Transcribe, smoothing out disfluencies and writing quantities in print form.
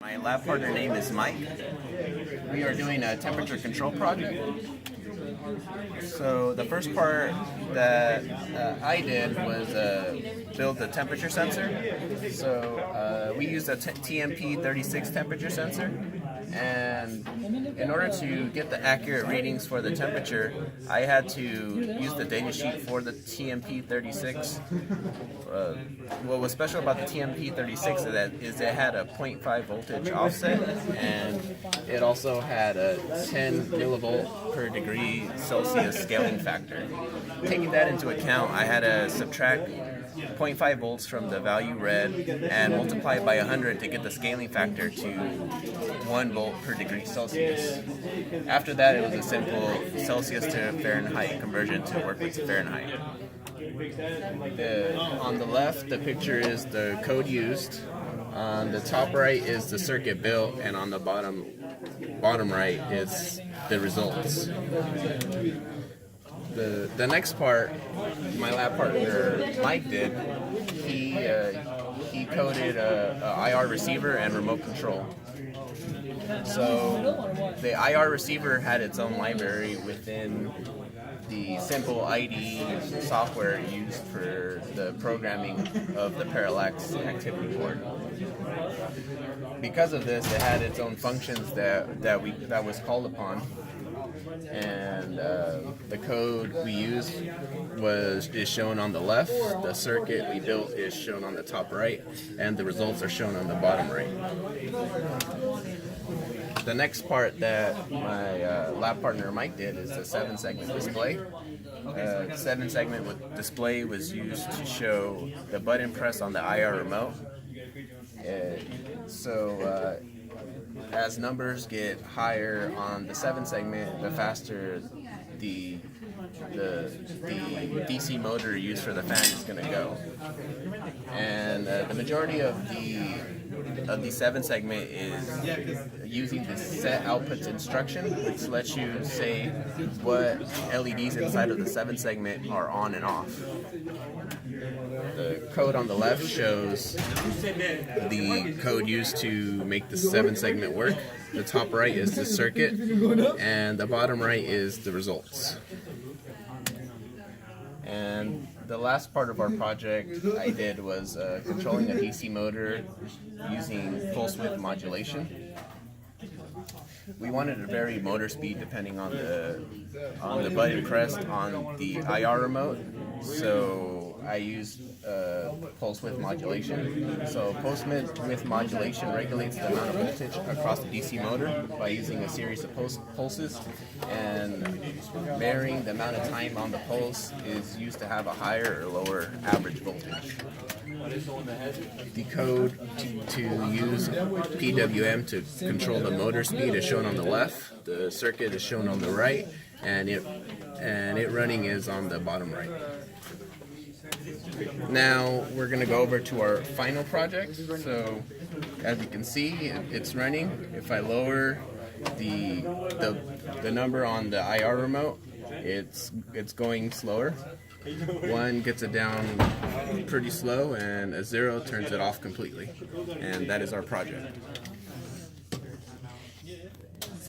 My lab partner name is Mike. We are doing a temperature control project. So the first part that I did was build the temperature sensor. So we used a TMP36 temperature sensor, and in order to get the accurate readings for the temperature, I had to use the data sheet for the TMP36. What was special about the TMP36 is it had a 0.5 voltage offset, and it also had a 10 millivolt per degree Celsius scaling factor. Taking that into account, I had to subtract 0.5 volts from the value read and multiply it by 100 to get the scaling factor to 1 volt per degree Celsius. After that, it was a simple Celsius to Fahrenheit conversion to work with Fahrenheit. On the left, the picture is the code used. On the top right is the circuit built, and on the bottom right is the results. The next part, my lab partner Mike did. He coded a IR receiver and remote control. So the IR receiver had its own library within the simple ID software used for the programming of the parallax activity board. Because of this, it had its own functions that was called upon, and the code we used is shown on the left. The circuit we built is shown on the top right, and the results are shown on the bottom right. The next part that my lab partner Mike did is the 7-segment display. The 7-segment display was used to show the button press on the IR remote. As numbers get higher on the 7-segment, the faster the DC motor used for the fan is going to go. And the majority of the 7-segment is using the set outputs instruction, which lets you say what LEDs inside of the 7-segment are on and off. The code on the left shows the code used to make the 7-segment work. The top right is the circuit, and the bottom right is the results. And the last part of our project I did was controlling a DC motor using pulse width modulation. We wanted to vary motor speed depending on the button pressed on the IR remote, so I used pulse width modulation. So pulse width modulation regulates the amount of voltage across the DC motor by using a series of pulses, and varying the amount of time on the pulse is used to have a higher or lower average voltage. The code to use PWM to control the motor speed is shown on the left, the circuit is shown on the right, and it running is on the bottom right. Now we're going to go over to our final project. So as you can see, it's running. If I lower the number on the IR remote, it's going slower. 1 gets it down pretty slow, and a 0 turns it off completely. And that is our project.